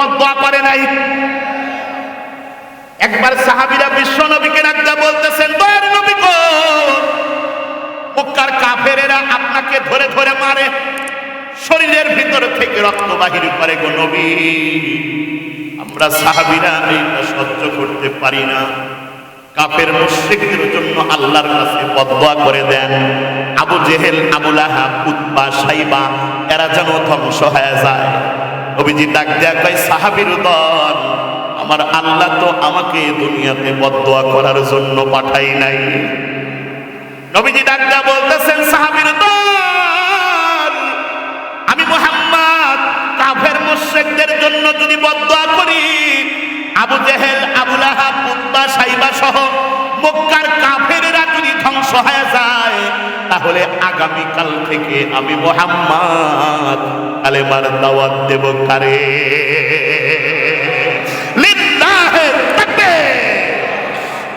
বদদোয়া করে নাই? একবার সাহাবীরা বিশ্ব নবীকে ডাকতে বলতেছেন, দয়ার নবী গো, মক্কার কাফেরেরা আপনাকে ধরে ধরে মারে, শরীরের ভিতর থেকে রক্ত বাহির করে গো নবী, আমরা সাহাবীরা এটা সহ্য করতে পারি না। কাফের মুশরিকদের জন্য আল্লাহর কাছে বদদোয়া করে দেন, আবু জেহেল, আবু লাহাব, উতবা, সাইবা এরা যেন ধ্বংস হয়ে যায়। নবীজি ডাক দেয়া কয়, সাহাবীর দল, আমার আল্লাহ তো আমাকে দুনিয়াতে বদদোয়া করার জন্য পাঠাই নাই। নবীজি ডাক দেয়া বলতেছেন, সাহাবীর দল, আমি মুহাম্মদ কাফের মুশরিকদের জন্য যদি বদদোয়া করি, আবু জেহেল, আবু লাহাব, উতবা, সাইবা সহ মক্কার কাফেররা যদি ধ্বংস হয়ে যায়, তাহলে আগামীকাল থেকে আমি মুহাম্মদ কালেমার দাওয়াত দেব কারে? লিল্লাহি তাকবীর।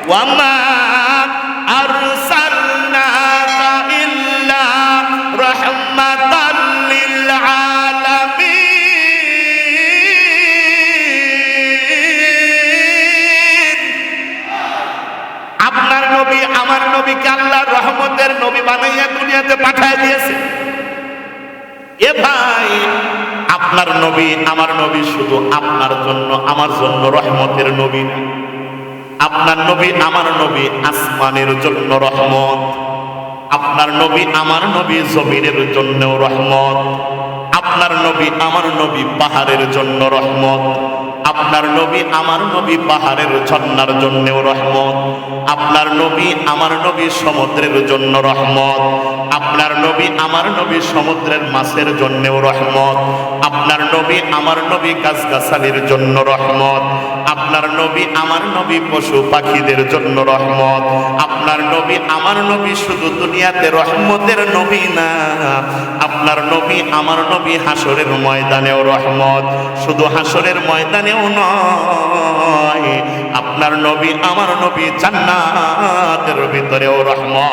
ওয়া মা আরসালনাকা ইল্লা রাহমাতাল লিল আলামিন। আপনার নবী, আমার নবীকে আল্লাহর রহমতের নবী বানাইয়া দুনিয়াতে পাঠিয়ে দিয়েছে। এ ভাই, আপনার নবী, আমার নবী শুধু আপনার জন্য, আমার জন্য রহমতের নবী না। আপনার নবী, আমার নবী আসমানের জন্য রহমত। আপনার নবী, আমার নবী জমিনের জন্যও রহমত। আপনার নবী, আমার নবী পাহাড়ের জন্য রহমত। আপনার নবী, আমার নবী পাহাড়ের ঝর্ণার জন্যও রহমত। আপনার নবী, আমার নবী সমুদ্রের জন্য রহমত। আপনার নবী, আমার নবী সমুদ্রের মাছের জন্যও রহমত। আপনার নবী, আমার নবী গাছগাছালির জন্য রহমত। আপনার নবী, আমার নবী পশু পাখিদের জন্য রহমত। আপনার নবী, আমার নবী শুধু দুনিয়াতে রহমতের নবী না, আপনার নবী, আমার নবী হাসরের ময়দানেও রহমত। শুধু হাসরের ময়দানেও নয়, আপনার নবী, আমার নবী জান্নাতের ভিতরেও রহমত।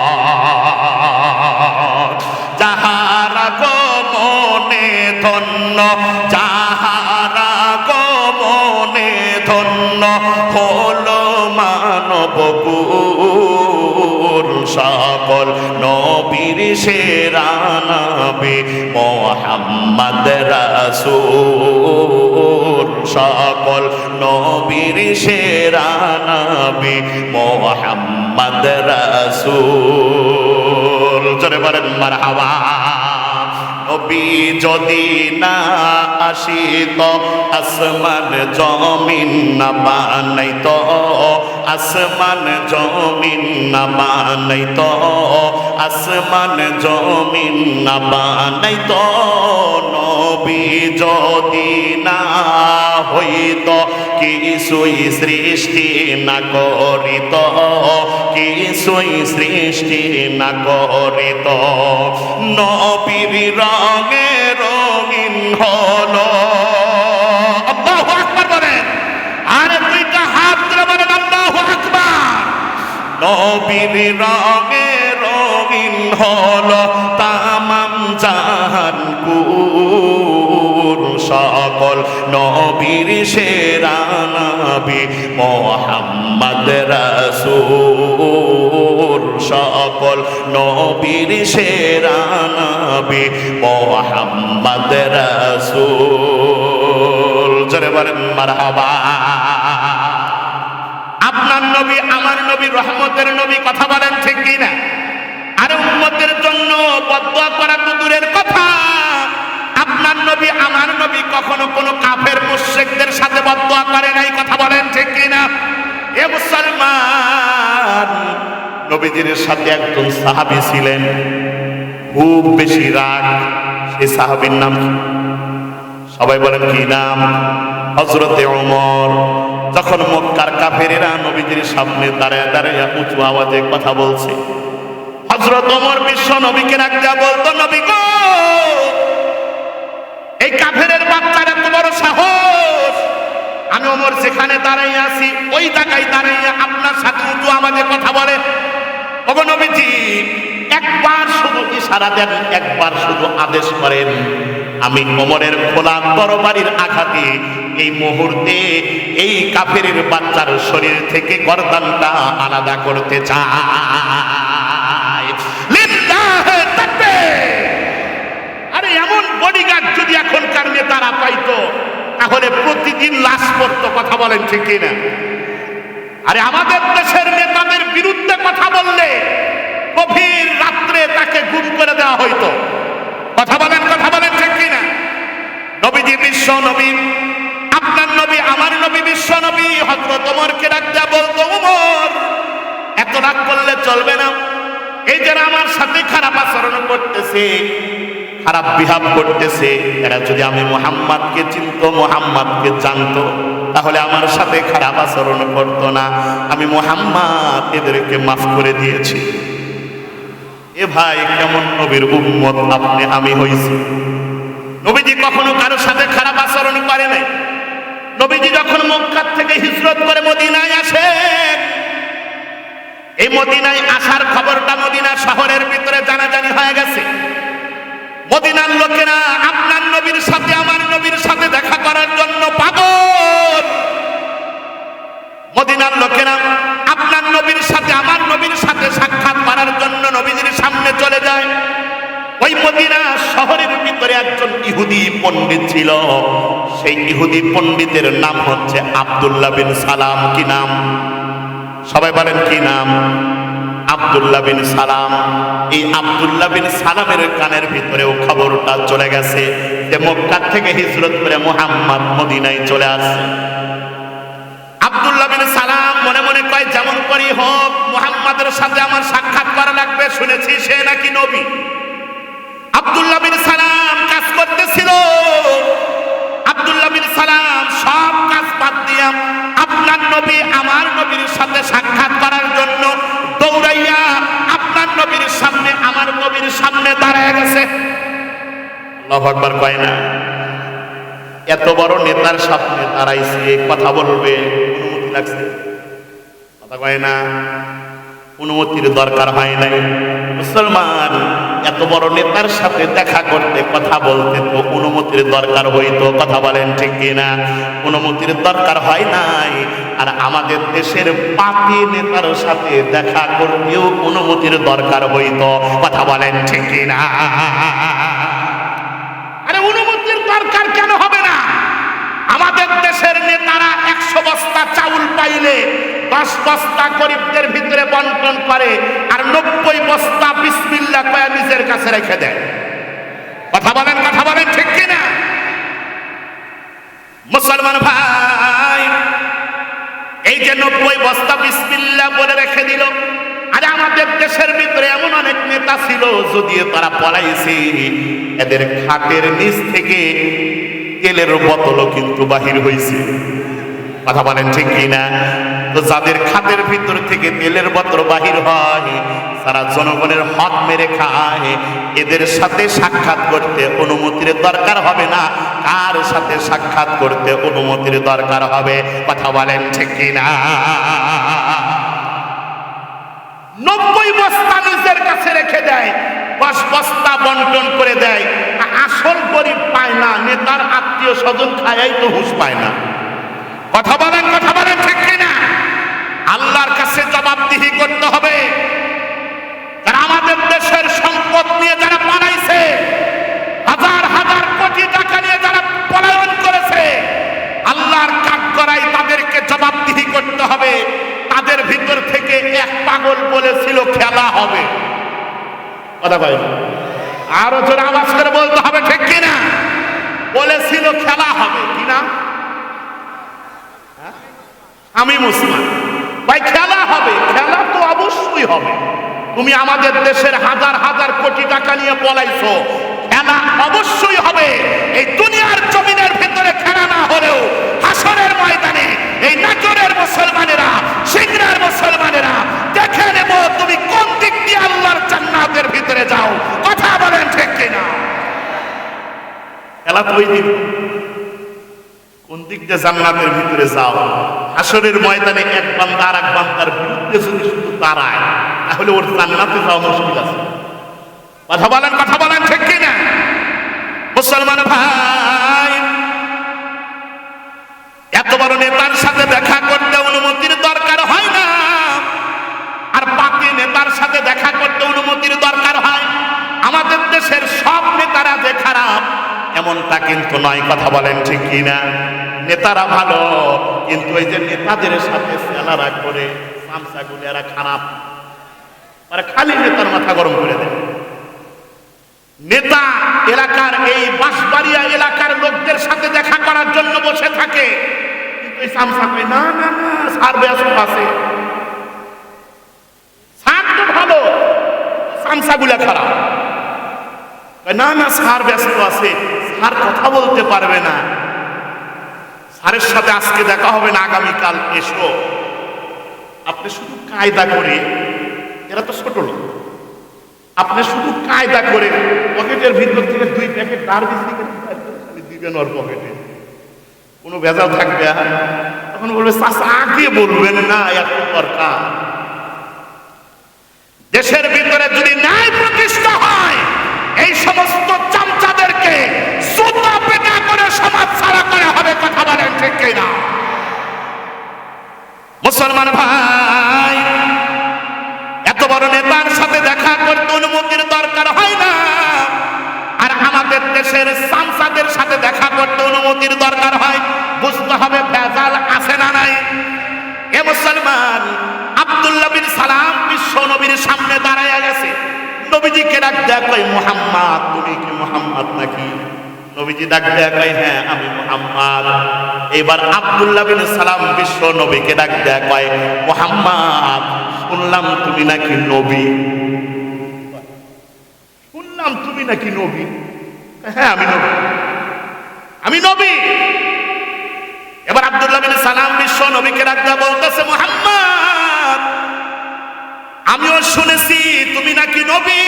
যাহারা গমনে ধন্য, যাহারা গমনে ধন্য হলো মানব কুল, সকল নবীর সেরা নবী মুহাম্মদ রাসূল। সকল নবীর সেরা নবী মুহাম্মদ রাসূল। জোরে বলেন মারহাবা। নবী যদি না আসিত, আসমান জমিন না বানাইত, আসমান জমিন না বানাইত, আসমান জমিন না বানাইত। নবী যদি না হইত, কিছুই সৃষ্টি না করিত, কিছুই সৃষ্টি না করিত। নবীর রঙে রঙিন হলো, আল্লাহু আকবার বলেন, আরে দুইটা হাত ধরে বলেন আল্লাহু আকবার। নবীর রঙে রঙিন হলো তামাম জাহান কুল, সকল নবীর সেরা নবী মুহাম্মদ রাসূল। সকল নবীর সেরা নবী মুহাম্মদ রাসূল। জোরে বলেন মারহাবা। আপনার নবী, আমার নবী রহমতের নবী, কথা বলেন ঠিক কিনা? আরে উম্মতের জন্য বদদোয়া করা তো দূরের কথা, আপনার নবী, আমার নবী কখনো কোনো কাফের মুশরিকদের সাথে বদদোয়া করে নাই, কথা বলেন ঠিক কিনা? এ মুসলমান, নবীজির সাথে একজন সাহাবী ছিলেন, খুব বেশি রাগ। সেই সাহাবীর নাম কি? সবাই বলেন কি নাম? হযরতে ওমর। যখন মক্কার কাফেরেরা নবীজির সামনে দাঁড়ায় দাঁড়ায় উঁচু আওয়াজে কথা বলছে, হযরত ওমর বিশ্ব নবীকে ডাকতে বলতো, নবী গো, এই কাফেরের বাচ্চার এত বড় সাহস, আমি ওমর যেখানে দাঁড়াই আছি ওই জায়গায় দাঁড়াইয়া আপনার সাথে উঁচু আওয়াজে কথা বলে। ওগো নবীজি, একবার শুধু ইশারা দেন, একবার শুধু আদেশ করেন, আমি ওমরের খোলা তরবারির আঘাতে এই মুহূর্তে এই কাফেরের বাচ্চার শরীর থেকে গর্দানটা আলাদা করতে চাই। লিল্লাহে তাকবীর। আরে এমন বডিগার্ড যদি এখনকার নেতারা পাইতো তাহলে প্রতিদিন লাশ পড়তো। কথা বলেন ঠিক কিনা? আরে আমাদের দেশের নেতাদের বিরুদ্ধে কথা বললে গভীর রাত্রে তাকে গুম করে দেওয়া হইতো। কথা বলেন ঠিক কিনা? নবীজি বিশ্ব নবী, আপনার নবী আমার নবী বিশ্ব নবী হযরত ওমরকে ডাক দেয়া বলতো, ওমর এত রাগ করলে চলবে না। এই যারা আমার সাথে খারাপ আচরণ করতেছে, খারাপ বিহাব করতেছে, এরা যদি আমি মুহাম্মাদকে চিনতো, মুহাম্মাদকে জানতো, তাহলে আমার সাথে খারাপ আচরণ করতো না। আমি মুহাম্মাদ এদেরকে মাফ করে দিয়েছি। এ ভাই কেমন নবীর উম্মত আপনি আমি হইছি? নবীজি কখনো কারোর সাথে খারাপ আচরণ করে নাই। নবীজি যখন মক্কা থেকে হিজরত করে মদিনায় আসেন, এই মদিনায় আসার খবরটা মদিনা শহরের ভিতরে জানাজানি হয়ে গেছে। মদিনার লোকেরা আপনার নবীর সাথে আমার নবীর সাথে দেখা করার জন্য পাগল। মদিনার লোকেরা আপনার নবীর সাথে আমার নবীর সাথে সাক্ষাৎ করার জন্য নবীজির সামনে চলে যায়। ওই মদিনা শহরের ভিতরে একজন ইহুদি পণ্ডিত ছিল। সেই ইহুদি পণ্ডিতের নাম হচ্ছে আব্দুল্লাহ বিন সালাম। কি নাম? সবাই বলেন কি নাম? আব্দুল্লাহ বিন সালাম। এই আব্দুল্লাহ বিন সালামের কানের ভিতরেও খবরটা চলে গেছে যে মক্কা থেকে হিজরত করে মুহাম্মদ মদিনায় চলে আসছে। আব্দুল্লাহ বিন সালাম মনে মনে কয়, যেমন করি হোক মুহাম্মাদের সাথে আমার সাক্ষাৎ করা লাগবে, শুনেছি সে নাকি নবী। আব্দুল্লাহ বিন সালাম কাজ করতেছিল। আব্দুল্লাহ বিন সালাম সব কাজ বাদ দিয়া আপনার নবী আমার নবীর সাথে সাক্ষাৎ করার জন্য দৌড়াইয়া আপনার নবীর সামনে আমার নবীর সামনে দাঁড়ায় গেছে। আল্লাহু আকবার কয় না? এত বড় নেতার সামনে দাঁড়াইছে, কথা বলবে, অনুমতি লাগছে? কথা কয় না? অনুমতির দরকার হয় নাই। মুসলমান, এত বড় নেতার সাথে দেখা করতে কথা বলতে তো অনুমতির দরকার হইতো। কথা বলেন ঠিক কিনা? অনুমতির দরকার হয় নাই। আর আমাদের দেশের পাপী নেতার সাথে দেখা করতেও অনুমতির দরকার হইতো। কথা বলেন ঠিক কিনা? আরে অনুমতির দরকার কেন হবে না? আমাদের দেশের নেতারা 100 বস্তা চাউল পাইলে 10 বস্তা গরিবদের ভিতরে বন্টন করে, আর 90 বস্তা বিসমিল্লাহ কয়ে নিজের কাছে রেখে দেয়। কথা বলেন ঠিক কিনা? মুসলমান ভাই, এই যে 90 বস্তা বিসমিল্লাহ বলে রেখে দিল। আরে আমাদের দেশের ভিতরে এমন অনেক নেতা ছিল, যদিও তারা পলাইছে, এদের খাটের নিচ থেকে তেলের বোতলও কিন্তু বাহির হয়েছে। কথা বলেন ঠিক কিনা? তো যাদের খাতের ভিতর থেকে তেলের বোতল বাহির হয়, তারা জনগণের হক মেরে খায়, এদের সাথে সাক্ষাৎ করতে অনুমতির দরকার হবে না। কার সাথে সাক্ষাৎ করতে অনুমতির দরকার হবে? কথা বলেন ঠিক কিনা? 90 বস্তা নিজের কাছে রেখে দেয়, 10 বস্তা বন্টন করে দেয়। আসল গরিব পায় না, নেতার আত্মীয় স্বজন খায়াই তো হুঁশ পায় না। কথা বলেন ঠিক কিনা? আল্লাহর কাছে জবাবদিহি করতে হবে। যারা আমাদের দেশের সম্পদ নিয়ে যারা পালাইছে, হাজার হাজার কোটি টাকা নিয়ে যারা পলায়ন করেছে, আল্লাহর কাঠগড়ায় তাদেরকে জবাবদিহি করতে হবে। তাদের ভিতর থেকে এক পাগল বলেছিল খেলা হবে। কথা বলেন, আরো জোরে আওয়াজ করে বলতে হবে ঠিক কিনা? বলেছিল খেলা হবে। কিনা? আমি মুসলমান ভাই, খেলা হবে। খেলা তো অবশ্যই হবে। তুমি আমাদের দেশের হাজার হাজার কোটি টাকা নিয়ে পলাইছো, খেলা অবশ্যই হবে। এই দুনিয়ার জমিনের ভিতরে খেলা না হলেও হাসরের ময়দানে এই নাজরের মুসলমানেরা, সিংড়ার মুসলমানেরা দেখে নেব তুমি কোন দিক দিয়ে আল্লাহর জান্নাতের ভিতরে যাও। কথা বলেন ঠিক কিনা? খেলা তো ওই দিন কোন দিক দিয়ে জান্নাতের ভিতরে যাও। হাসরের ময়দানে এক বান্দা আর এক বান্দার বিরুদ্ধে যদি শুধু দাঁড়ায়, তাহলে ওর জান্নাতে যাওয়া মুশকিল আছে। কথা বলেন ঠিক কিনা? মুসলমান ভাই, এত বড় নেতার সাথে দেখা করতে অনুমতির দরকার হয় না, আর বাকি নেতার সাথে দেখা করতে অনুমতির দরকার হয়। আমাদের দেশের সব নেতারা যে খারাপ এমনটা কিন্তু নয়, কথা বলেন ঠিক কিনা? নেতারা ভালো, কিন্তু ওই যে নেতাদের সাথে সেলারা করে সামসাগুলো এরা খারাপ, তারা খালি নেতার মাথা গরম করে দেয়। নেতা এলাকার এই বাঁশবাড়িয়া এলাকার লোকদের সাথে দেখা করার জন্য বসে থাকে, কিন্তু এই সামসা কই না না না, স্যার ব্যস্ত আছে। স্যার তো ভালো, সামসাগুলা খারাপ। না না, স্যার ব্যস্ত আছে, স্যার কথা বলতে পারবে না, স্যারের সাথে আজকে দেখা হবে না, আগামীকাল এসো। আপনি শুধু কায়দা করে, এরা তো ছোট লোক, আপনি শুধু কায়দা করে পকেটের ভিতর থেকে 2 প্যাকেট ডার বিক্রি দিবেন ওর পকেটে, কোনো ভেজাল থাকবে? তখন বলবে চাচা আগে বলবেন না, এত দরকার। দেশের ভিতরে যদি ন্যায় প্রতিষ্ঠা হয়, এই সমস্ত চামচাদেরকে জুতা পেটা করে সমাজ ছাড়া করা হবে, কথা বলেন ঠিক কিনা? মুসলমান ভাই, এত বড় নেতার সাথে দেখা করতে অনুমতির দরকার হয় না, আর আমাদের দেশের সাংসদের সাথে দেখা করতে অনুমতির দরকার হয়। বুঝতে হবে ভেজাল আছে না নাই। এ মুসলমান, আব্দুল্লাহ বিন সালাম বিশ্ব নবীর সামনে দাঁড়ায় গেছে। নবীজিকে ডাক দেয়া কয়, মুহাম্মদ, তুমি কি মুহাম্মদ নাকি? নবীজি ডাক দেয়া কয়, হ্যাঁ আমি মুহাম্মদ। এবার আব্দুল্লাহ বিন সালাম বিশ্ব নবীকে ডাক দেয়া কয়, মুহাম্মদ, শুনলাম তুমি নাকি নবী। শুনলাম তুমি নাকি নবী? হ্যাঁ আমি নবী, আমি নবী। এবার আব্দুল্লাহ বিন সালাম বিশ্ব নবীকে ডাক দেয়া বলতেছে, মুহাম্মদ, আমিও শুনেছি তুমি নাকি নবী।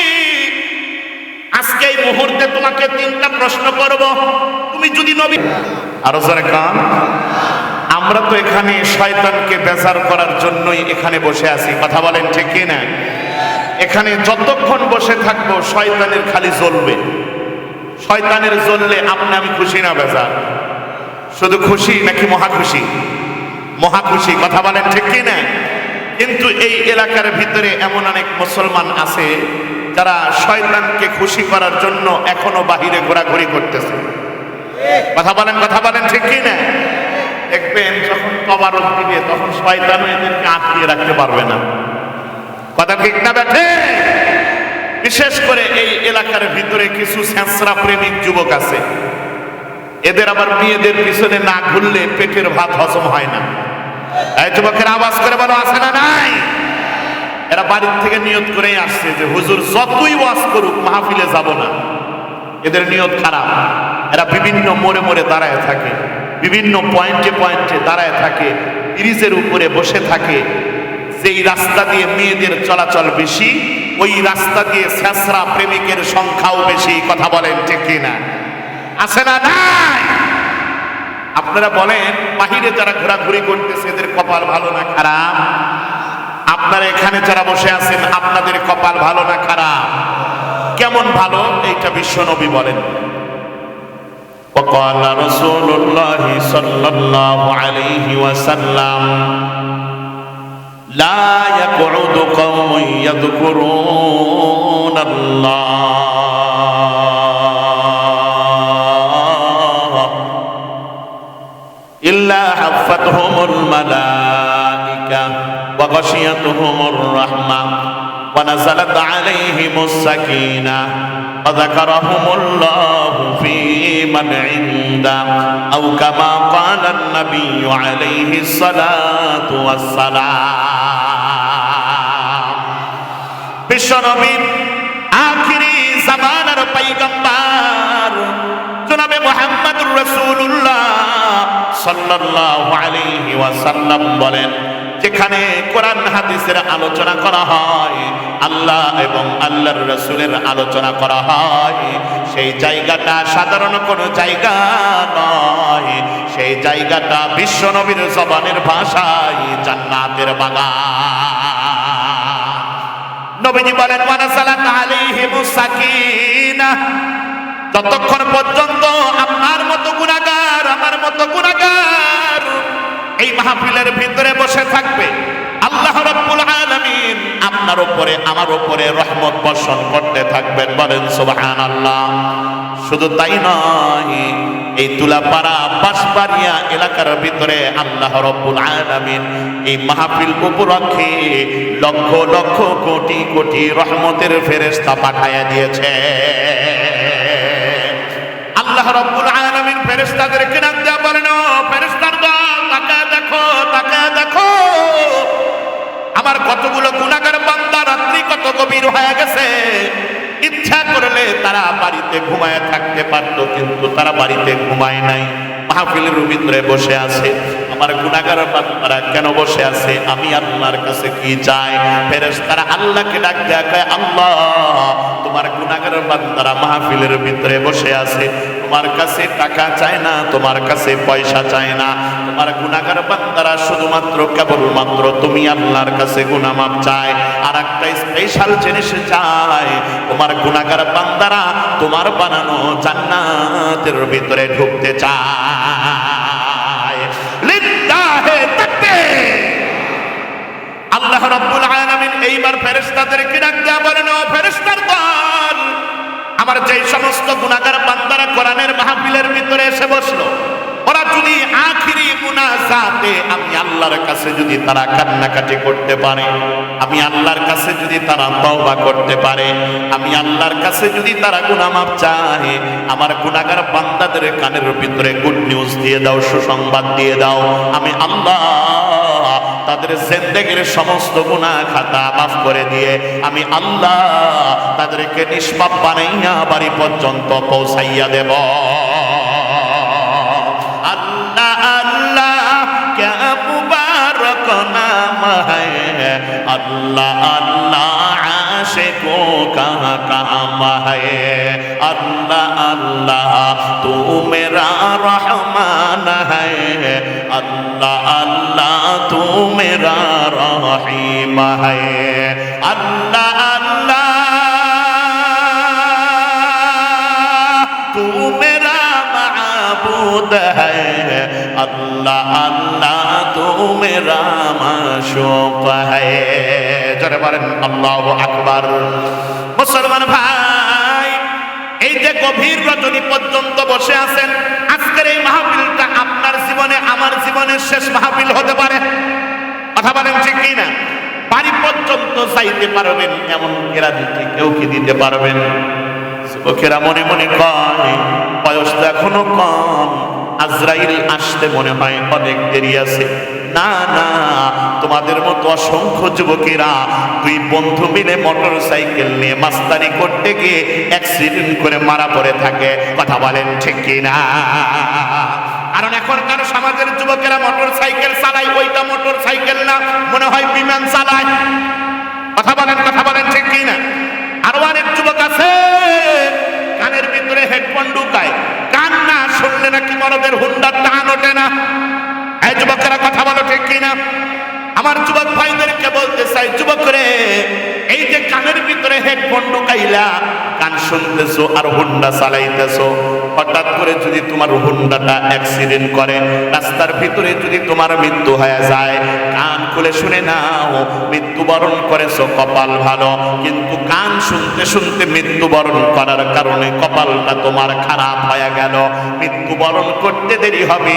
আজকে এই মুহূর্তে তোমাকে 3টা প্রশ্ন করব, তুমি যদি নবী। আরো জোরে কান। আমরা তো এখানে শয়তানকে বেজার করার জন্যই এখানে বসে আছি, কথা বলেন ঠিক কি না? এখানে যতক্ষণ বসে থাকবো শয়তানের খালি জ্বলবে। শয়তানের জ্বললে আপনি আমি খুশি না বেজার? শুধু খুশি নাকি মহা খুশি? মহা খুশি, কথা বলেন ঠিক কি না? কিন্তু এই এলাকার ভিতরে এমন অনেক মুসলমান আছে যারা শয়তানকে খুশি করার জন্য এখনো বাহিরে ঘোরাঘুরি করতেছে, কথা বলেন ঠিক কি না? দেখবেন যখন তবারক দিবে তখন শয়তান এদেরকে আটকিয়ে রাখতে পারবে না, কথা ঠিক না বেঠে? বিশেষ করে এই এলাকার ভিতরে কিছু স্যাঁচরা প্রেমিক যুবক আছে, এদের আবার মেয়েদের পিছনে না ঘুরলে পেটের ভাত হজম হয় না। এই যুবকের আওয়াজ করে বলো, আছে না নাই? এরা বাড়ির থেকে নিয়ত করেই আসছে যে হুজুর যতই ওয়াজ করুক মাহফিলে যাব না। এদের নিয়ত খারাপ। এরা বিভিন্ন মোড়ে মোড়ে দাঁড়ায় থাকে, বিভিন্ন পয়েন্টে পয়েন্টে দাঁড়ায় থাকে, ব্রিজের উপরে বসে থাকে। যেই রাস্তা দিয়ে মেয়েদের চলাচল বেশি, ওই রাস্তা দিয়ে স্যাঁচরা প্রেমিকের সংখ্যাও বেশি, কথা বলেন ঠিক কিনা? আছে না নাই? আপনারা বলেন, বাহিরে যারা ঘোরাঘুরি করতেছে এদের কপাল ভালো না খারাপ? আপনারা এখানে যারা বসে আছেন আপনাদের কপাল ভালো না খারাপ? কেমন ভালো এইটা বিশ্ব নবী বলেন। وقال رسول الله صلى الله عليه وسلم لا يقعد قوم يذكرون الله إلا حفتهم الملائكة وغشيتهم الرحمة ونزلت عليهم السكينة وذكرهم الله في من عنده أو كما قال النبي عليه الصلاة والسلام। বিশ্বনবী আখিরি জামানার পয়গম্বর জনাবে মুহাম্মদুর রাসূলুল্লাহ সাল্লাল্লাহু আলাইহি ওয়াসাল্লাম বলেন, যেখানে কোরআন হাদিসের আলোচনা করা হয়, আল্লাহ এবং আল্লাহর রাসূলের আলোচনা করা হয়, সেই জায়গাটা সাধারণ কোনো জায়গা নয়, সেই জায়গাটা বিশ্বনবীর জবানের ভাষায় জান্নাতের বাগান। নবীজি বলেন, ওয়া নাযালাত আলাইহিমুস সাকিনাহ, যতক্ষণ পর্যন্ত আপনার মতো গুনাহগার, আমার মতো গুনাহগার এই মাহফিলের ভিতরে বসে থাকবে, আল্লাহ রাব্বুল আলামিন আপনার উপরে আমার উপরে রহমত বর্ষণ করতে থাকবেন। বলেন সুবহানাল্লাহ। শুধু তাই নয়, এই তুলাপাড়া বাঁশবাড়িয়া এলাকার ভিতরে আল্লাহ রাব্বুল আলামিন এই মাহফিল উপলক্ষে লক্ষ লক্ষ কোটি কোটি রহমতের ফেরেশতা পাঠায়া দিয়েছে। আল্লাহ রাব্বুল আলামিন ফেরেশতাদেরকে ডাক দেয়া বলেন, ও ফেরেশতার দল, তাকায় দেখো, তাকায় দেখো, আমার কতগুলো গুনাহগার বান্দা রাত্রি কত গভীর হয়ে গেছে। ইচ্ছা করলে তারা বাড়িতে ঘুমায় থাকতে পারত, কিন্তু তারা বাড়িতে ঘুমায় নাই, মাহফিলের ভিতরে বসে আছে। আমার গুনাহগার বান্দারা কেন বসে আছে? আমি আল্লাহর কাছে কি চাই? ফেরেশতারা আল্লাহকে ডাক দেয়া কয়, আল্লাহ তোমার গুনাহগার বান্দারা মাহফিলের ভিতরে বসে আছে, তোমার কাছে টাকা চায় না, তোমার কাছে পয়সা চায় না, তোমার গুনাহগার বান্দারা শুধুমাত্র কেবলমাত্র তুমি আল্লাহর কাছে গুনাহ মাফ চায়। আর একটা স্পেশাল জিনিস চায়, তোমার গুনাহগার বান্দারা তোমার বানানো জান্নাতের ভিতরে ঢুকতে চায়। লিল্লাহি তাকবীর। আল্লাহ রাব্বুল আলামিন এইবার ফেরেশতাদেরকে ডাক দেয়া বলেন, ও ফেরেশতার দল, আমার যেই সমস্ত গুনাহগার বান্দারা কোরআনের মাহফিলের ভিতরে এসে বসলো, ওরা যদি আখিরি মুনাজাতে আমি আল্লাহর কাছে যদি তারা কান্নাকাটি করতে পারে, আমি আল্লাহর কাছে যদি তারা তওবা করতে পারে, আমি আল্লাহর কাছে যদি তারা গুনাহ মাফ চায়, আমার গুনাহগার বান্দাদের কানের ভিতরে গুড নিউজ দিয়ে দাও, সুসংবাদ দিয়ে দাও, আমি আল্লাহ তাদের জিন্দেগীর সমস্ত গুনাহ খাতা মাফ করে দিয়ে আমি আল্লাহ তাদেরকে নিষ্পাপ বানাইয়া বাড়ি পর্যন্ত পৌঁছাইয়া দেব। আল্লাহ আল্লাহ ক্যা মুবারক নাম হ্যায়, আল্লাহ আল্লাহ আশিকো কা কাম হ্যায়, আল্লাহ আল্লাহ তু মেরা রহমান হ্যায়, আল্লাহ আল্লাহ তু মেরা রহিম হ্যায়, আল্লাহ আল্লাহ তু মেরা মাবুদ হ্যায়, আল্লাহ আল্লাহ তু মেরা মাশুক হ্যায়। জোরে বলেন আল্লাহু আকবার। মুসলমান ভাই, এই যে গভীর রজনী পর্যন্ত বসে আছেন, আজকের এই মাহফিলটা আপনার জীবনে আমার জীবনের শেষ মাহফিল হতে পারে। কথা বলেন ঠিক কি না? বাড়ি পর্যন্ত যাইতে পারবেন এমন গ্যারান্টি কেউ কি দিতে পারবেন? যুবকেরা মনে মনে কয় বয়স তো এখনো কম, আজরাইল আসতে মনে হয় অনেক দেরি আছে। না না, তোমাদের মতো অসংখ্য যুবকেরা দুই বন্ধু মিলে মোটর সাইকেল নিয়ে মাস্তানি করতে গিয়ে অ্যাক্সিডেন্ট করে মারা পড়ে থাকে। কথা বলেন ঠিক কি না? কারণ এখনকার সমাজের যুবকেরা মোটর সাইকেল চালায়, ওইটা মোটর সাইকেল না, মনে হয় বিমান চালায়। কথা বলেন ঠিক কি না? আরো অনেক যুবক আছে কানের ভিতরে হেডফোন ঢুকায়, গান না শুনলে নাকি মরদের হুন্ডার টান ওঠে না। এই যুবকেরা কথা বলো ঠিক কিনা? আমার যুবক ভাইদেরকে বলতে চাই, যুবকরে এই যে কানের ভিতরে হেডফোন ঢুকাইলা, গান শুনতেছো আর হুন্ডা চালাইতেছো, হঠাৎ করে যদি তোমার হুন্ডাটা অ্যাক্সিডেন্ট করে, রাস্তার ভিতরে যদি তোমার মৃত্যু হয়ে যায়, কান খুলে শুনে নাও, মৃত্যুবরণ করেছো কপাল ভালো, কিন্তু গান শুনতে শুনতে মৃত্যুবরণ করার কারণে কপালটা তোমার খারাপ হয়ে গেল। মৃত্যুবরণ করতে দেরি হবে,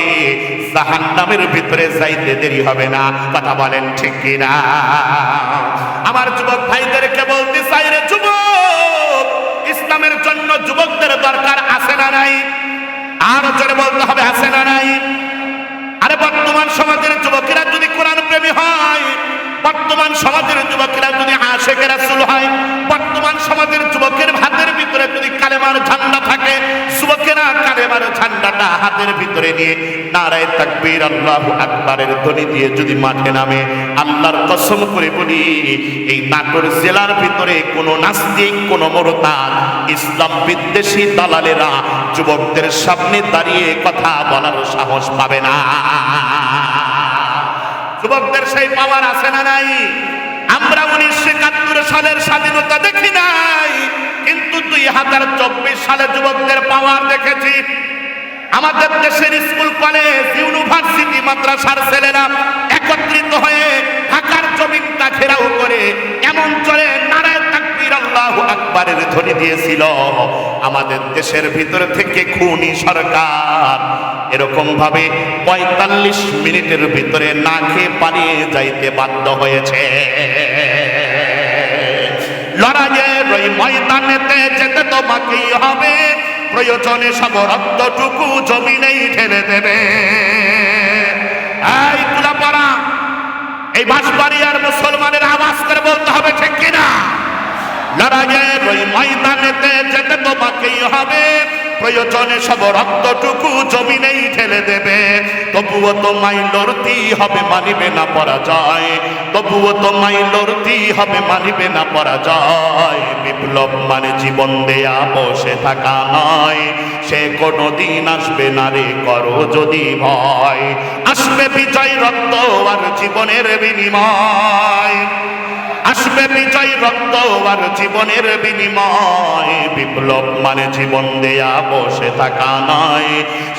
জাহান্নামের ভিতরে যাইতে দেরি হবে না। কথা বলেন ঠিক কিনা? আমার যুবক ভাইদেরকে বলতে চাই, রে যুবক, ইসলামের জন্য যুবকদের দরকার আছে না নাই? আরো জোরে বলতে হবে, আছে না নাই? আরে বর্তমান সমাজের যুবকেরা যদি কোরআন প্রেমী হয়, বর্তমান সমাজের যুবকেরা যদি আশিকে রাসূল হয়, বর্তমান সমাজের যুবকের হাতের ভিতরে যদি কালেমার ঝান্ডা থাকে, যুবকেরা কালেমার ঝান্ডাটা হাতের ভিতরে নিয়ে নারায়ে তাকবীর আল্লাহু আকবারের ধ্বনি দিয়ে যদি মাঠে নামে, আল্লাহর কসম করে বলি, এই নাটোর জেলার ভিতরে কোনো নাস্তিক, কোনো মুরতাদ, ইসলাম বিদ্বেষী দালালেরা যুবকদের সামনে দাঁড়িয়ে কথা বলার সাহস পাবে না। যুবকদের সেই পাওয়ার আছে না নাই? আমরা 1971 সালের স্বাধীনতা দেখি নাই, কিন্তু 2024 সালে যুবকদের পাওয়ার দেখেছি। আমাদের দেশের স্কুল কলেজ ইউনিভার্সিটি মাদ্রাসার ছেলেরা একত্রিত হয়ে ঢাকার জমিনটা ঘেরাও করে এমন চলে নারায়ে তাকবীর আল্লাহু আকবারের ধ্বনি দিয়েছিল, আমাদের দেশের ভিতর থেকে খুনি সরকার এরকম ভাবে 45 মিনিটের ভিতরে না খেয়ে পালিয়ে যাইতে বাধ্য হয়েছে। লড়াইয়ের ওই ময়দানেতে যেতে তোমাকেই হবে, প্রয়োজনে সব রক্তটুকু জমিনেই ঢেলে দেবে। এই তুলাপাড়া, এই বাঁশবাড়িয়ার মুসলমানের আওয়াজ করে বলতে হবে, ঠিক কিনা? লড়াইয়ের ওই ময়দানেতে যেতে তোমাকেই হবে, প্রয়োজনে সব রক্তটুকু জমিনেই ঢেলে দেবে। তবুও তোমায় লড়তেই হবে, মানিবে না পরাজয়। তবুও তোমায় লড়তেই হবে, মানিবে না পরাজয়। বিপ্লব মানে জীবন দেয়া বসে থাকা নয়, সে কোনদিন আসবে না রে করো যদি ভয়। আসবে বিজয় রক্ত আর জীবনের বিনিময়, আসবে বিজয় রক্ত আর জীবনের বিনিময়। বিপ্লব মানে জীবন দেয়া বসে থাকা নয়,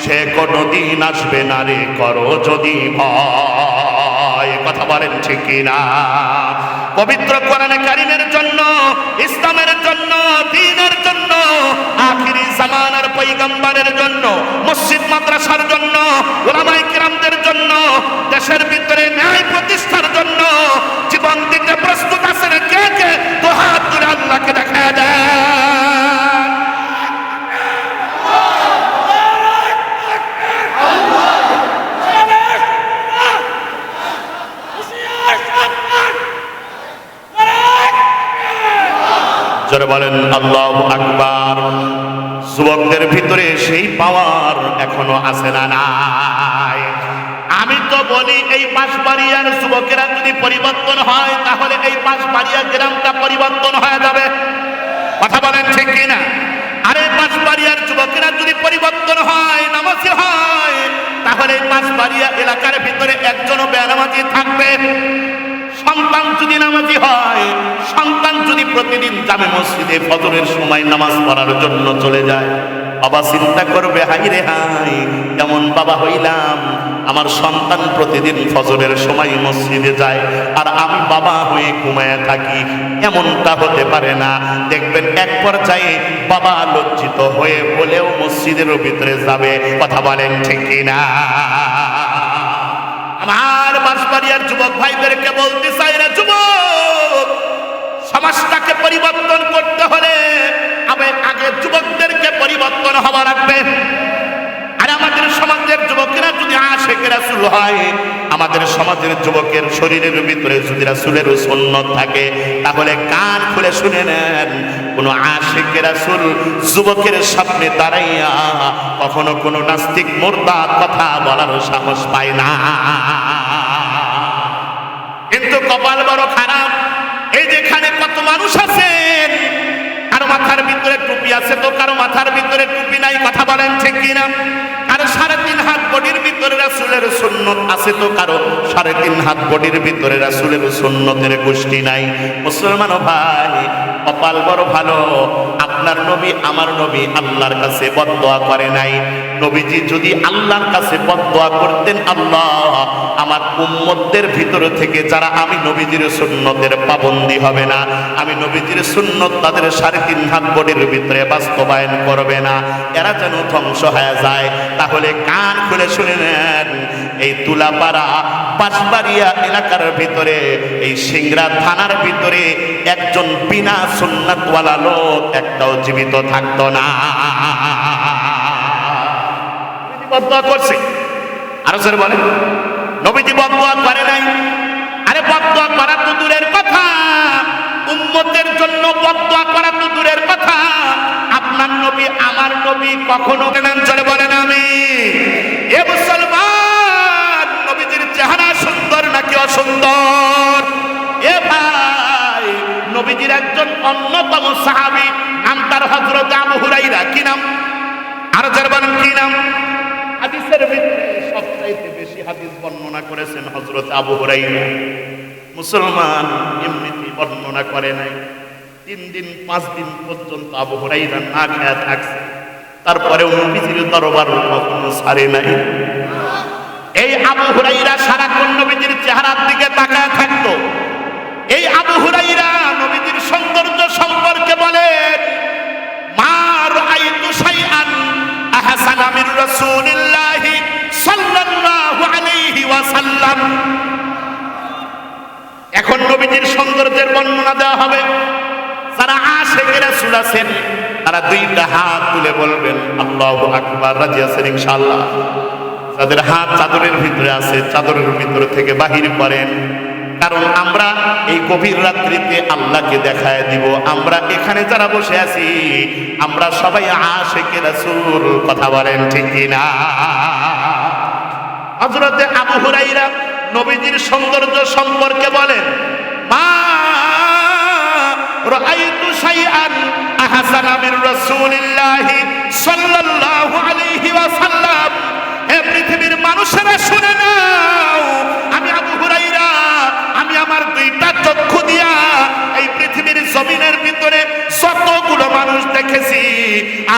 সে কোনদিন আসবে না রে করো যদি ভয়। কথা বলেন ঠিক কিনা? পবিত্র কোরআনে কারিমের জন্য, ইসলামের জন্য, দ্বীনের জন্য, আখিরি জামানার পয়গম্বরের জন্য, মসজিদ মাদ্রাসার জন্য, উলামায়ে কিরামদের জন্য, দেশের ভিতরে ন্যায় প্রতিষ্ঠার জন্য জীবন দিতে প্রস্তুত আছেন কে কে? তো হাত তুলে আল্লাহকে দেখায় দেন। জোরে বলেন আল্লাহু আকবার। যুবকদের ভিতরে সেই পাওয়ার এখনো আছে না নাই? আমি তো বলি এই বাঁশবাড়িয়ার যুবকেরা যদি পরিবর্তন হয় তাহলে এই বাঁশবাড়িয়া গ্রামটা পরিবর্তন হয়ে যাবে। কথা বলেন ঠিক কিনা? আরে বাঁশবাড়িয়ার যুবকেরা যদি পরিবর্তন হয়, নামাজি হয়, তাহলে এই বাঁশবাড়িয়া এলাকার ভিতরে একজনও বেনামাজি থাকবে। সন্তান যদি নামাজি হয়, সন্তান যদি প্রতিদিন জামে মসজিদে ফজরের সময় নামাজ পড়ার জন্য চলে যায়, বাবা চিন্তা করবে, হাই রে হাই, কেমন বাবা হইলাম, আমার সন্তান প্রতিদিন ফজরের সময় মসজিদে যায় আর আমি বাবা হয়ে ঘুমায় থাকি। এমনটা হতে পারে না। দেখবেন এক পর্যায়ে বাবা লজ্জিত হয়ে বলেও মসজিদের ভিতরে যাবে। কথা বলেন ঠিক কিনা? আমার বাঁশবাড়িয়ার যুবক ভাইদেরকে বলতে চাই, রে যুবক, সমাজটাকে পরিবর্তন করতে হলে আগে যুবকদেরকে পরিবর্তন হওয়া লাগবে। আর আমাদের সমাজের যুবকেরা যদি আশিকে রাসূল হয়, আমাদের সমাজের যুবকের শরীরের ভিতরে যদি রাসূলের সুন্নাত থাকে, তাহলে কান খুলে শুনে নেন, কোন আশিকে রাসূল যুবকের সামনে দাঁড়াইয়া কখনো কোনো নাস্তিক মুরতাদ কথা বলার সাহস পায় না। কিন্তু কপাল বড় খারাপ, এই যেখানে কত মানুষ আছেন, কারো মাথার ভিতরে টুপি আছে তো কারো মাথার ভিতরে টুপি নাই। কথা বলেন ঠিক কিনা? কারো 3.5 হাত বডির ভিতরে রাসূলের সুন্নত আছে তো কারো 3.5 হাত বডির ভিতরে রাসূলের সুন্নতের গোষ্ঠী নাই। মুসলমান ভাই, কপাল বড় ভালো, আপনার নবী আমার নবী আল্লাহর কাছে বদদোয়া করে নাই। নবীজি যদি আল্লাহর কাছে বদদোয়া করতেন, আল্লাহ আমার উম্মতদের ভিতর থেকে যারা আমি নবীজির সুন্নতের পাবন্দি হবে না, আমি নবীজির সুন্নত তাদের 3.5 হাত বডির ভিতরে বাস্তবায়ন করবে না, এরা যেন ধ্বংস হয়ে যায়, তাহলে কান খুলে শুনে নেন, এই তুলাপাড়া বাঁশবাড়িয়া এলাকার ভিতরে, এই সিংড়া থানার ভিতরে একজন বিনা সুন্নাতওয়ালা লোক একটাও জীবিত থাকতো না। বদদোয়া করছে, আরো স্যার বলেন, নবীজি বদদোয়া করে নাই। আরে বদদোয়া করা তো দূরের কথা, উম্মতের জন্য বদদোয়া করা তো দূরের কথা, আপনার নবী আমার নবী কখনো কেন চলে বলেন আমি? এ মুসলমান, নবীজির চেহারা সুন্দর নাকি অসুন্দর? এ ভাই, নবীজির একজন অন্যতম সাহাবী, নাম তার হযরত আবু হুরায়রা। কি নাম? আরো যারা বলেন কি নাম? হাদিসের ভিতরে সবচাইতে বেশি হাদিস বর্ণনা করেছেন হযরত আবু হুরায়রা। মুসলমান এমনিতেই বর্ণনা করে নাই, 3 দিন 5 দিন পর্যন্ত আবু হুরায়রা না খেয়ে থাকছে, তারপরেও নবীজির দরবার কখনো ছাড়ে নাই। এই আবু হুরায়রা সারাক্ষণ নবীজির চেহারার দিকে তাকায় থাকতো। এই আবু হুরায়রা নবীজির সৌন্দর্য সম্পর্কে বলেন, মা রাআইতু শাইআন আহসানা মির রাসূলিল্লাহি সাল্লাল্লাহু আলাইহি ওয়াসাল্লাম। এখন নবীজির সৌন্দর্যের বর্ণনা দেওয়া হবে। যারা আশিকে রাসূল আছেন তারা দুইটা হাত তুলে বলবেন আল্লাহু আকবার, রাজি আছেন ইনশাআল্লাহ? যাদের হাত চাদরের ভিতরে আছে চাদরের ভিতর থেকে বাহির করেন, কারণ আমরা এই গভীর রাত্রিতে আল্লাহকে দেখায় দিব। আমরা এখানে যারা বসে আছি আমরা সবাই আশিকে রাসূল, কথা বলেন ঠিক কিনা? হযরতে আবু হুরায়রা নবীজির সৌন্দর্য সম্পর্কে বলেন, মা রাআইতু শাইআন আহসানা মির রাসূলিল্লাহি সাল্লাল্লাহু আলাইহি ওয়াসাল্লাম। হে পৃথিবীর মানুষেরা শুনে নাও, আমি আবু হুরায়রা, আমি আমার দুইটা চক্ষু দিয়া এই পৃথিবীর জমিনের ভিতরে যতগুলো মানুষ দেখেছি,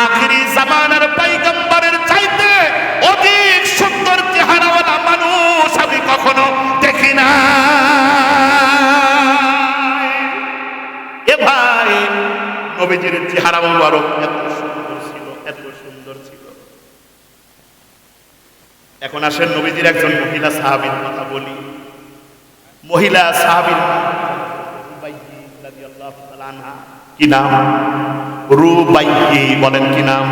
আখিরি জামানার পয়গম্বরের চাইতে অধিক সুন্দর চেহারাওয়ালা মানুষ আমি কখনো দেখি না। এ ভাই, নবীজির চেহারা মুবারক এত সুন্দর ছিল, এত সুন্দর ছিল। এখন আসেন নবীজির একজন মহিলা সাহাবীর কথা বলি। মহিলা সাহাবীর রুবাইয়্যি রাদিয়াল্লাহু তাআলা আনহা। কি নাম? রুবাইয়্যি। বলেন কি নাম?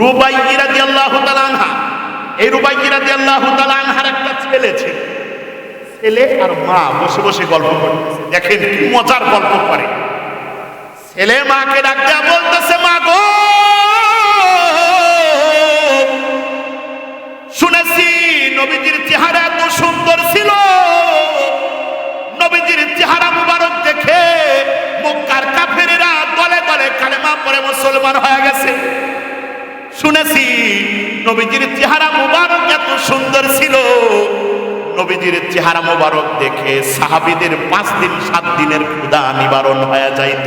রুবাইয়্যি রাদিয়াল্লাহু তাআলা আনহা। এই রুবাইয়্যি রাদিয়াল্লাহু তাআলা আনহার একটা ছেলে ছিল। ছেলে আর মা বসে বসে গল্প করতেছে। দেখেন কি মজার গল্প করে। ছেলে মাকে ডাক দেয়া বলতেছে, মা গো, শুনেছি নবীজির চেহারা এত সুন্দর ছিল, নবীজির চেহারা মুবারক দেখে মক্কার কাফেরেরা দলে দলে কালেমা পড়ে মুসলমান হয়ে গেছে। শুনেছি নবীজির চেহারা মুবারক এত সুন্দর ছিল, নবীজির চেহারা মুবারক দেখে সাহাবীদের 5 দিন 7 দিনের ক্ষুধা নিবারণ হয়ে যাইত।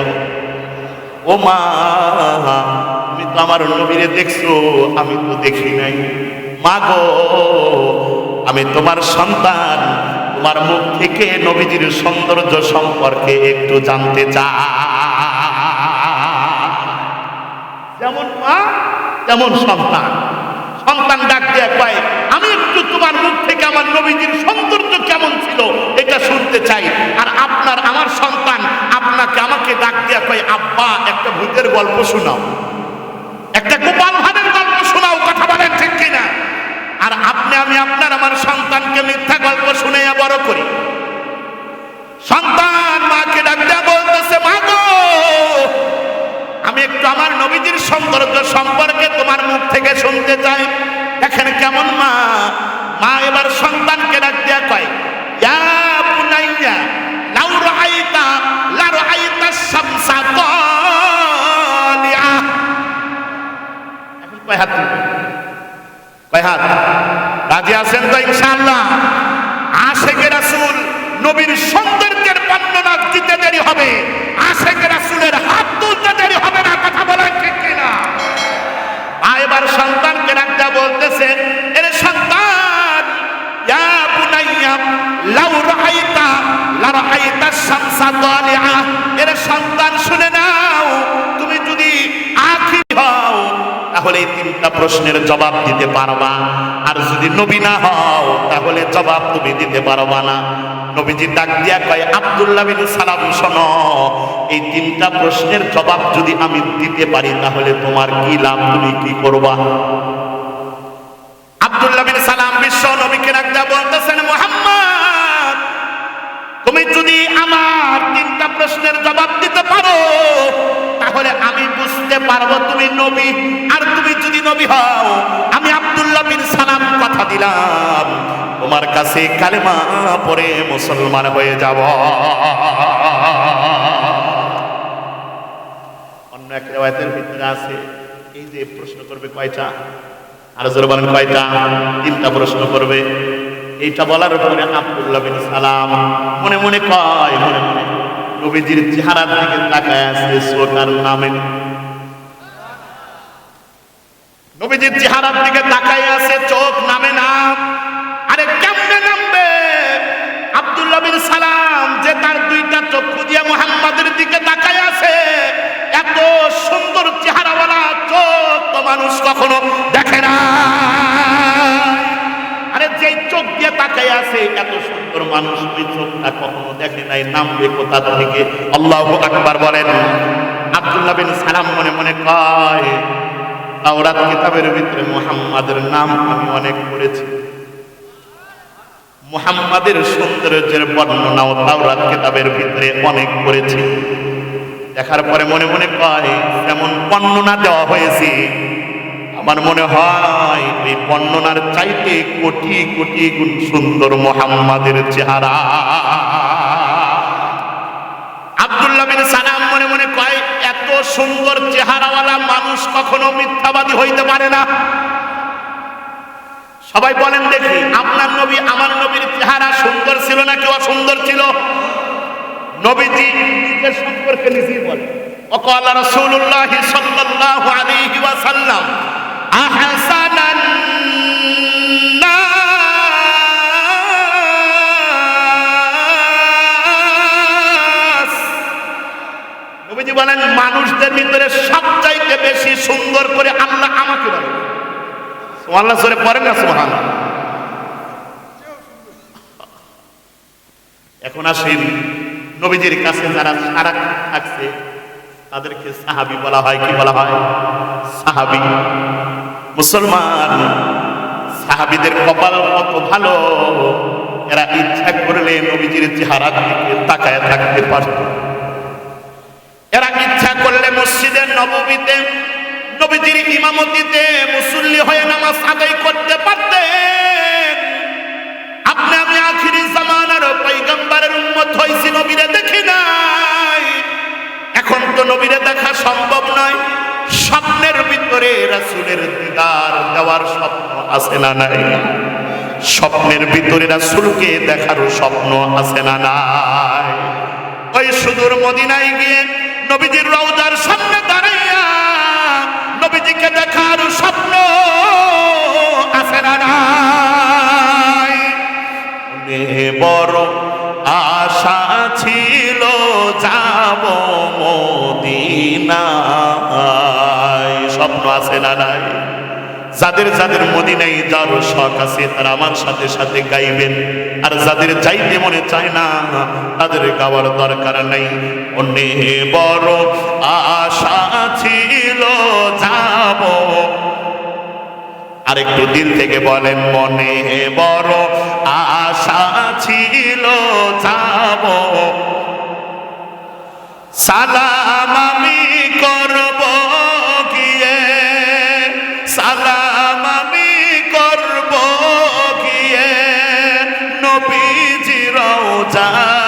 ও মা, তুমি তো আমার নবীরে দেখছো, আমি তো দেখি নাই। মা গো, আমি তোমার সন্তান, তোমার মুখ থেকে নবীজির সৌন্দর্য সম্পর্কে একটু জানতে চাই। যেমন মা তেমন সন্তান। সন্তান ডাক দিয়ে কয়, আমি একটু তোমার মুখ থেকে আমার নবীজির সৌন্দর্য কেমন ছিল এটা শুনতে চাই। আর আপনার আমার সন্তান আপনাকে আমাকে ডাক দিয়ে কয়, আব্বা একটা ভূতের গল্প শোনাও, একটা গোপাল ভাঁড়ের গল্প শোনাও, কথা বলেন ঠিক কিনা? আর আপনি আমি আপনার আমার সন্তানকে মিথ্যা গল্প শুনাইয়া বড় করি। সন্তান মাকে ডাক দিয়ে বলতেছে, মা গো, আমি একটু আমার নবীজির সৌন্দর্য সম্পর্কে তোমার মুখ থেকে শুনতে চাই। দেখেন কেমন মা। মা এবার সন্তানকে ডাক দিয়া কয়, ইয়া বুনাইয়া লাউ রাআইতা লা রাআইতা শামসা তালিআ। এখন কয় হাত তুলবে? কয় হাত? রাজি আছেন তো ইনশাআল্লাহ? আশিকে রাসূল নবীর সৌন্দর্যের বর্ণনা দিতে দেরি হবে, আশিকে রাসূলের হাত তুলতে দেরি হবে না, কথা বলেন ঠিক কিনা? মা এবার সন্তানকে ডাকতে বলতেছে, এর সন্তান, ইয়া বুনাইয়া লাউ রাআইতা লা রাআইতা শামসা তালিআ। এর সন্তান শুনে নাও, তুমি যদি আখির হও তাহলে এই 3টা প্রশ্নের জবাব দিতে পারবা, আর যদি নবী না হও তাহলে জবাব তুমি দিতে পারবা না। নবীজি ডাক দিয়া কয়, আব্দুল্লাহ বিন সালাম, শোনো, এই 3টা প্রশ্নের জবাব যদি আমি দিতে পারি তাহলে তোমার কি লাভ, তুমি কি করবা? আব্দুল্লাহ বিন সালাম বিশ্ব নবীকে ডাক দিয়া বলতেছেন, মুহাম্মদ, তুমি যদি আমার 3টা প্রশ্নের জবাব দিতে পারো তাহলে আমি বুঝতে পারবো তুমি নবী। আর তুমি যদি নবী হও, আমি আব্দুল্লাহ বিন সালাম কথা দিলাম তোমার কাছে কালেমা পড়ে মুসলমান হয়ে যাব। অন্য এক রিওয়ায়াতের ভিতরে আছে, এই যে প্রশ্ন করবে কয়টা? আর জোরে বলেন কয়টা? 3টা প্রশ্ন করবে। এইটা বলার পরে আব্দুল্লাহ বিন সালাম মনে মনে কয়, মনে মনে নবীজির চেহারার দিকে তাকায় আছে, চোখ আর নামে না। নবীজির চেহারার দিকে তাকায় আছে, চোখ নামে না। আরে কেমনে নামবে? আব্দুল্লাহ বিন সালাম যে তার দুইটা চক্ষু দিয়ে মুহাম্মাদের দিকে তাকায় আছে, এত সুন্দর চেহারাওয়ালা চোখ তো মানুষ কখনো দেখে না। আরে যেই চোখ দিয়ে তাকায় আছে এত সুন্দর মানুষ, ওই চোখটা কখনো দেখে নাই। নামবে কোথা থেকে? আল্লাহু আকবার বলেন। আব্দুল্লাহ বিন সালাম মনে মনে কয়, তাওরাত কিতাবের ভিতরে মুহাম্মাদের নাম আমি অনেক পড়েছি, মুহাম্মাদের সৌন্দর্যের বর্ণনাও তাওরাত কিতাবের ভিতরে অনেক পড়েছি। দেখার পরে মনে মনে কয়, যেমন বর্ণনা দেওয়া হয়েছে, আমার মনে হয় এই বর্ণনার চাইতে কোটি কোটি গুণ সুন্দর মুহাম্মাদের চেহারা। আব্দুল্লাহ বিন সালাম মনে মনে কয়, এত সুন্দর চেহারাওয়ালা মানুষ কখনো মিথ্যাবাদী হইতে পারে না। সবাই বলেন দেখি, আপনার নবী আমার নবীর চেহারা সুন্দর ছিল নাকি অসুন্দর ছিল? নবীজি নিজের সম্পর্কে নিজেই বলেন, ওয়াকালা রাসূলুল্লাহ সাল্লাল্লাহু আলাইহি ওয়াসাল্লাম আহসানান নাস। নবীজি বলেন, মানুষদের ভিতরে সবচাইতে বেশি সুন্দর করে আল্লাহ আমাকে বলেন। সুবহানাল্লাহ জোরে পড়েন না সুবহানাল্লাহ। এখন আসেন, নবীজির কাছে যারা সারা থাকছে তাদেরকে সাহাবী বলা হয়। কি বলা হয়? সাহাবী। মুসলমান সাহাবীদের কপাল কত ভালো, এরা ইচ্ছা করলে নবীজির চেহারার দিকে তাকায় থাকতে পারত। এরা ইচ্ছা করলে মসজিদের নববীতে নবীজির ইমামতিতে মুসল্লি হয়ে নামাজ আদায় করতে পারতেন। আপনি আমি আখিরি জামানার পয়গম্বরের উম্মত হইছি, নবীরে দেখি নাই। এখন তো নবীরে দেখা সম্ভব নয়। স্বপ্নের ভিতরে রাসূলের দিদার দেওয়ার স্বপ্ন আছে না নাই? স্বপ্নের ভিতরে রাসূলকে দেখার স্বপ্ন আছে না নাই? ওই সুদূর মদিনায় গিয়ে নবীজির রওজার সামনে দাঁড়াইয়া নবীজিকে দেখার স্বপ্ন আছে না নাই? বড় আশা ছিল যাব মদিনায়, স্বপ্ন আছে না নাই? যাদের যাদের মদিনায় যাওয়ার শখ আছে তারা আমার সাথে সাথে গাইবেন, আর যাদের যাইতে মনে চায় না তাদের গাওয়ার দরকার নাই। অনেক বড় আশা ছিল যাব, আরেকটু দিল থেকে বলেন, মনে বড় আশা ছিল যাব, সালাম আমি করব গিয়ে, সালাম আমি করব গিয়ে নবীজি রওজায়।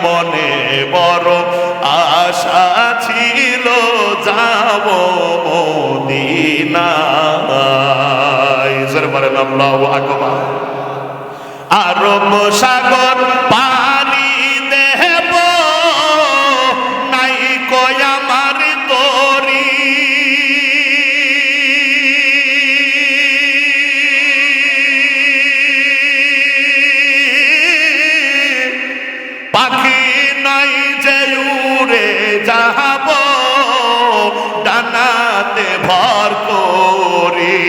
মনে বড় আশা ছিল যাব মদিনায়। জোরে বলেন আল্লাহু আকবার। আরব সাগর পানি দেব নাই কই আমার তরি, পাখি নাই যে উড়ে যাব ডানাতে ভর করি।